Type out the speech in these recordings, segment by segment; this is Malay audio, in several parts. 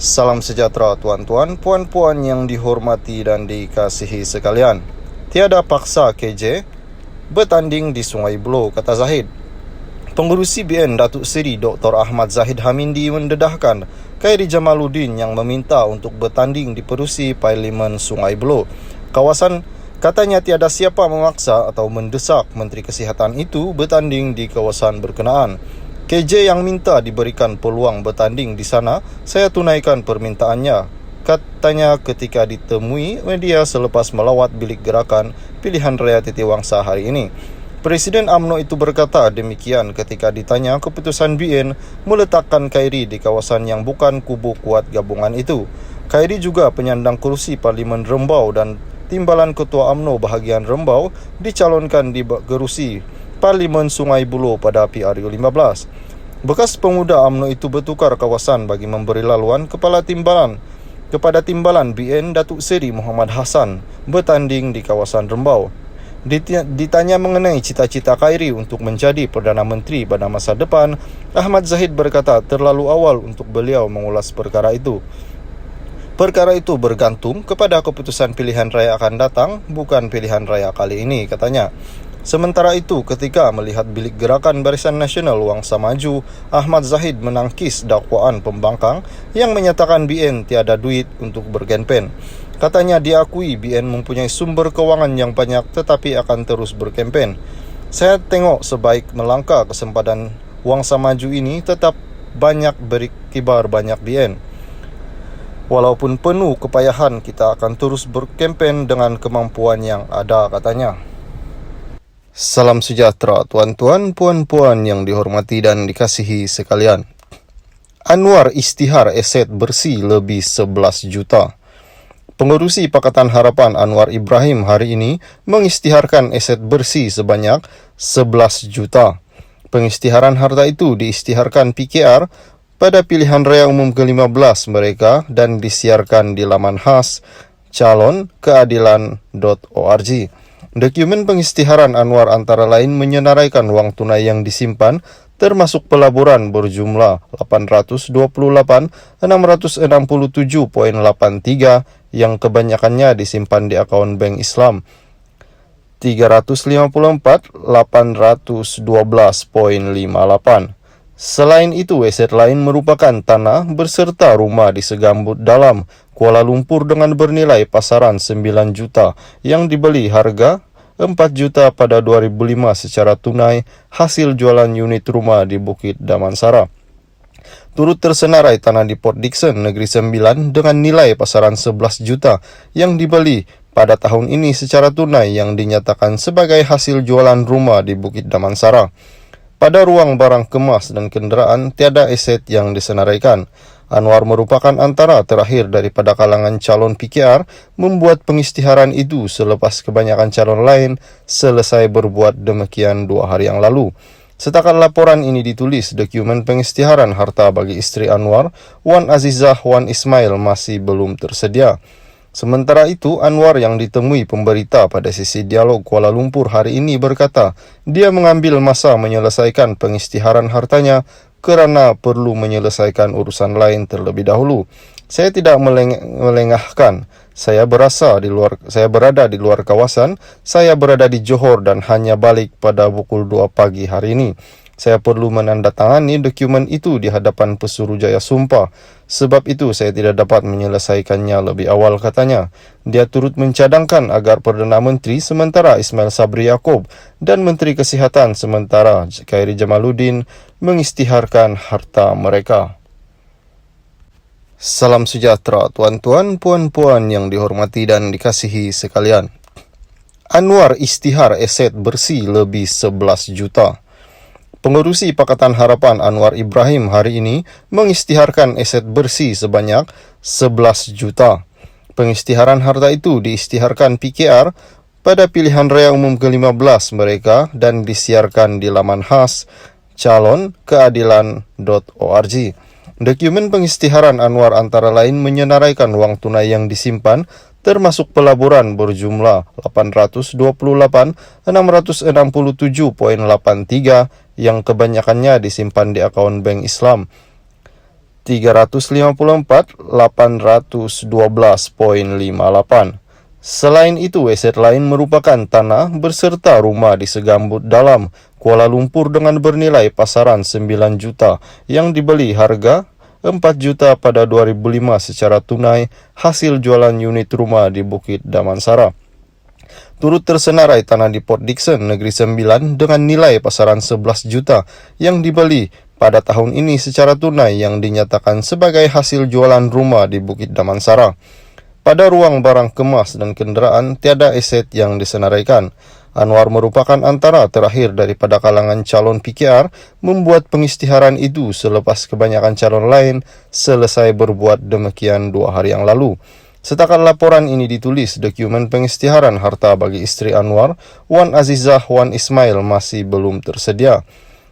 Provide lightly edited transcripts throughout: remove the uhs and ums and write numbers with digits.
Salam sejahtera tuan-tuan, puan-puan yang dihormati dan dikasihi sekalian. Tiada paksa KJ bertanding di Sungai Buloh, kata Zahid. Pengurusi BN Datuk Seri Dr. Ahmad Zahid Hamindi mendedahkan Khairi Jamaluddin yang meminta untuk bertanding di Perusi Parlimen Sungai Buloh. Katanya tiada siapa memaksa atau mendesak Menteri Kesihatan itu bertanding di kawasan berkenaan. KJ yang minta diberikan peluang bertanding di sana, saya tunaikan permintaannya, katanya ketika ditemui media selepas melawat bilik gerakan pilihan raya Titiwangsa hari ini. Presiden UMNO itu berkata demikian ketika ditanya keputusan BN meletakkan Khairi di kawasan yang bukan kubu kuat gabungan itu. Khairi juga penyandang kursi Parlimen Rembau dan timbalan Ketua UMNO bahagian Rembau dicalonkan di kerusi Parlimen Sungai Buloh pada PRU 15. Bekas pemuda UMNO itu bertukar kawasan bagi memberi laluan kepada timbalan BN Datuk Seri Muhammad Hassan bertanding di kawasan Rembau. Ditanya mengenai cita-cita Khairi untuk menjadi Perdana Menteri pada masa depan, Ahmad Zahid berkata terlalu awal untuk beliau mengulas perkara itu. Perkara itu bergantung kepada keputusan pilihan raya akan datang, bukan pilihan raya kali ini, katanya. Sementara itu, ketika melihat bilik gerakan Barisan Nasional Wangsa Maju, Ahmad Zahid menangkis dakwaan pembangkang yang menyatakan BN tiada duit untuk berkempen. Katanya diakui BN mempunyai sumber kewangan yang banyak tetapi akan terus berkempen. Saya tengok sebaik melangkah kesempatan Wangsa Maju ini tetap banyak berkibar banyak BN. Walaupun penuh kepayahan, kita akan terus berkempen dengan kemampuan yang ada, katanya. Salam sejahtera tuan-tuan, puan-puan yang dihormati dan dikasihi sekalian. Anwar isytihar aset bersih lebih 11 juta. Pengerusi Pakatan Harapan Anwar Ibrahim hari ini mengisytiharkan aset bersih sebanyak 11 juta. Pengisytiharan harta itu diisytiharkan PKR pada pilihan raya umum ke-15 mereka dan disiarkan di laman khas calonkeadilan.org. Dokumen pengisytiharan Anwar antara lain menyenaraikan wang tunai yang disimpan termasuk pelaburan berjumlah 828,667.83 yang kebanyakannya disimpan di akaun Bank Islam 354,812.58. Selain itu, aset lain merupakan tanah berserta rumah di Segambut Dalam, Kuala Lumpur dengan bernilai pasaran 9 juta yang dibeli harga 4 juta pada 2005 secara tunai hasil jualan unit rumah di Bukit Damansara. Turut tersenarai tanah di Port Dickson, Negeri Sembilan dengan nilai pasaran 11 juta yang dibeli pada tahun ini secara tunai yang dinyatakan sebagai hasil jualan rumah di Bukit Damansara. Pada ruang barang kemas dan kenderaan, tiada aset yang disenaraikan. Anwar merupakan antara terakhir daripada kalangan calon PKR membuat pengisytiharan itu selepas kebanyakan calon lain selesai berbuat demikian 2 hari yang lalu. Setakat laporan ini ditulis, dokumen pengisytiharan harta bagi isteri Anwar, Wan Azizah Wan Ismail masih belum tersedia. Sementara itu, Anwar yang ditemui pemberita pada sesi dialog Kuala Lumpur hari ini berkata, dia mengambil masa menyelesaikan pengisytiharan hartanya kerana perlu menyelesaikan urusan lain terlebih dahulu. Saya tidak melengahkan. Saya berada di luar kawasan. Saya berada di Johor dan hanya balik pada pukul 2 pagi hari ini. Saya perlu menandatangani dokumen itu di hadapan Pesuruhjaya Sumpah. Sebab itu saya tidak dapat menyelesaikannya lebih awal, katanya. Dia turut mencadangkan agar Perdana Menteri sementara Ismail Sabri Yaakob dan Menteri Kesihatan sementara Khairi Jamaluddin mengisytiharkan harta mereka. Salam sejahtera tuan-tuan, puan-puan yang dihormati dan dikasihi sekalian. Anwar isytihar aset bersih lebih 11 juta. Pengerusi Pakatan Harapan Anwar Ibrahim hari ini mengisytiharkan aset bersih sebanyak 11 juta. Pengisytiharan harta itu diisytiharkan PKR pada pilihan raya umum ke-15 mereka dan disiarkan di laman khas calonkeadilan.org. Dokumen pengisytiharan Anwar antara lain menyenaraikan wang tunai yang disimpan termasuk pelaburan berjumlah 828,667.83 yang kebanyakannya disimpan di akaun Bank Islam 354.812.58. Selain itu, aset lain merupakan tanah berserta rumah di Segambut Dalam, Kuala Lumpur dengan bernilai pasaran 9 juta yang dibeli harga 4 juta pada 2005 secara tunai hasil jualan unit rumah di Bukit Damansara. Turut tersenarai tanah di Port Dickson, Negeri Sembilan dengan nilai pasaran 11 juta yang dibeli pada tahun ini secara tunai yang dinyatakan sebagai hasil jualan rumah di Bukit Damansara. Pada ruang barang kemas dan kenderaan, tiada aset yang disenaraikan. Anwar merupakan antara terakhir daripada kalangan calon PKR membuat pengisytiharan itu selepas kebanyakan calon lain selesai berbuat demikian 2 hari yang lalu. Setakat laporan ini ditulis, dokumen pengisytiharan harta bagi isteri Anwar, Wan Azizah Wan Ismail masih belum tersedia.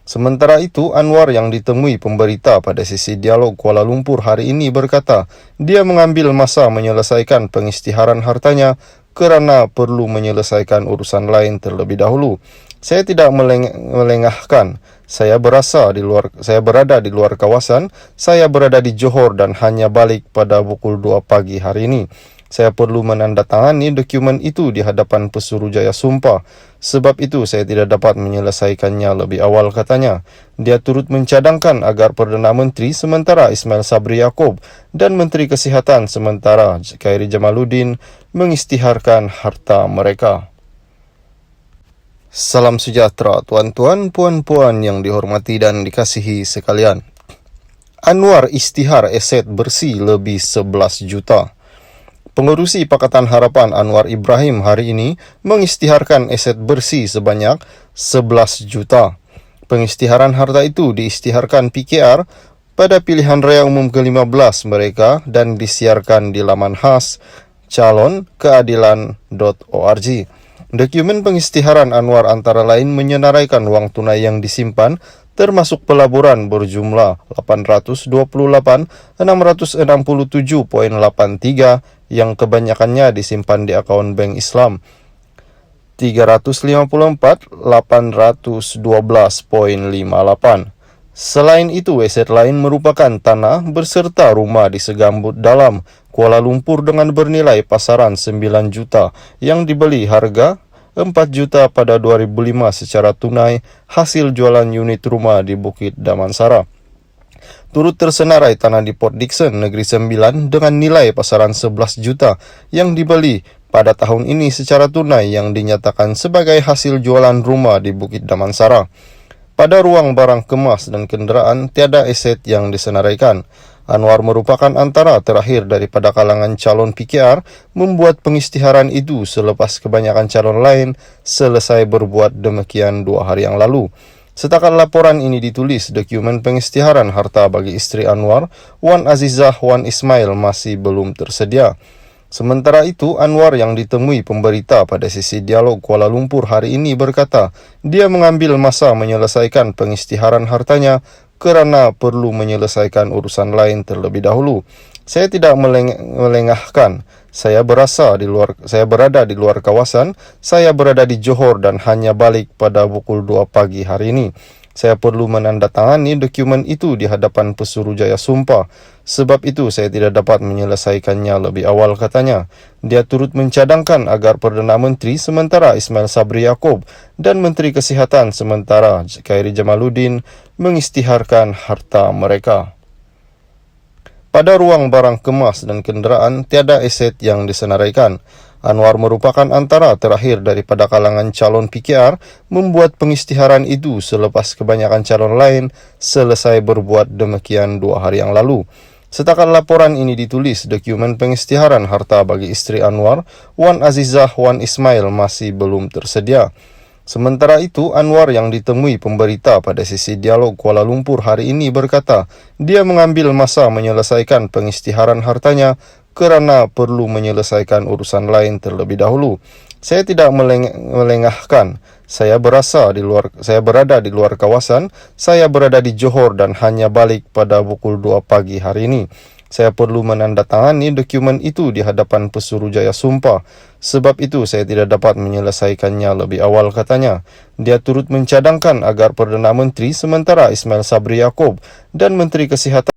Sementara itu, Anwar yang ditemui pemberita pada sesi dialog Kuala Lumpur hari ini berkata, dia mengambil masa menyelesaikan pengisytiharan hartanya kerana perlu menyelesaikan urusan lain terlebih dahulu. Saya tidak melengahkan. Saya berada di luar kawasan. Saya berada di Johor dan hanya balik pada pukul 2 pagi hari ini. Saya perlu menandatangani dokumen itu di hadapan Pesuruhjaya Sumpah. Sebab itu saya tidak dapat menyelesaikannya lebih awal, katanya. Dia turut mencadangkan agar Perdana Menteri sementara Ismail Sabri Yaakob dan Menteri Kesihatan sementara Khairi Jamaluddin mengisytiharkan harta mereka. Salam sejahtera tuan-tuan, puan-puan yang dihormati dan dikasihi sekalian. Anwar isytihar aset bersih lebih 11 juta. Pengerusi Pakatan Harapan Anwar Ibrahim hari ini mengisytiharkan aset bersih sebanyak 11 juta. Pengisytiharan harta itu diisytiharkan PKR pada pilihan raya umum ke-15 mereka dan disiarkan di laman khas calonkeadilan.org. Dokumen pengisytiharan Anwar antara lain menyenaraikan wang tunai yang disimpan termasuk pelaburan berjumlah 828,667.83 yang kebanyakannya disimpan di akaun bank Islam 354.812.58. Selain itu, aset lain merupakan tanah berserta rumah di Segambut Dalam, Kuala Lumpur dengan bernilai pasaran 9 juta yang dibeli harga 4 juta pada 2005 secara tunai hasil jualan unit rumah di Bukit Damansara. Turut tersenarai tanah di Port Dickson, Negeri Sembilan dengan nilai pasaran 11 juta yang dibeli pada tahun ini secara tunai yang dinyatakan sebagai hasil jualan rumah di Bukit Damansara. Pada ruang barang kemas dan kenderaan, tiada aset yang disenaraikan. Anwar merupakan antara terakhir daripada kalangan calon PKR membuat pengisytiharan itu selepas kebanyakan calon lain selesai berbuat demikian 2 hari yang lalu. Setakat laporan ini ditulis, dokumen pengisytiharan harta bagi isteri Anwar, Wan Azizah Wan Ismail masih belum tersedia. Sementara itu, Anwar yang ditemui pemberita pada sesi dialog Kuala Lumpur hari ini berkata, dia mengambil masa menyelesaikan pengisytiharan hartanya kerana perlu menyelesaikan urusan lain terlebih dahulu. Saya tidak melengahkan. Saya berada di luar kawasan. Saya berada di Johor dan hanya balik pada pukul 2 pagi hari ini. Saya perlu menandatangani dokumen itu di hadapan Pesuruhjaya Sumpah. Sebab itu saya tidak dapat menyelesaikannya lebih awal, katanya. Dia turut mencadangkan agar Perdana Menteri sementara Ismail Sabri Yaakob dan Menteri Kesihatan sementara Khairi Jamaluddin mengisytiharkan harta mereka. Pada ruang barang kemas dan kenderaan, tiada aset yang disenaraikan. Anwar merupakan antara terakhir daripada kalangan calon PKR membuat pengisytiharan itu selepas kebanyakan calon lain selesai berbuat demikian 2 hari yang lalu. Setakat laporan ini ditulis, dokumen pengisytiharan harta bagi isteri Anwar, Wan Azizah Wan Ismail masih belum tersedia. Sementara itu, Anwar yang ditemui pemberita pada sesi dialog Kuala Lumpur hari ini berkata, dia mengambil masa menyelesaikan pengisytiharan hartanya kerana perlu menyelesaikan urusan lain terlebih dahulu. Saya tidak melengahkan. Saya berada di luar kawasan. Saya berada di Johor dan hanya balik pada pukul 2 pagi hari ini. Saya perlu menandatangani dokumen itu di hadapan Pesuruhjaya Sumpah. Sebab itu saya tidak dapat menyelesaikannya lebih awal, katanya. Dia turut mencadangkan agar Perdana Menteri sementara Ismail Sabri Yaakob dan Menteri Kesihatan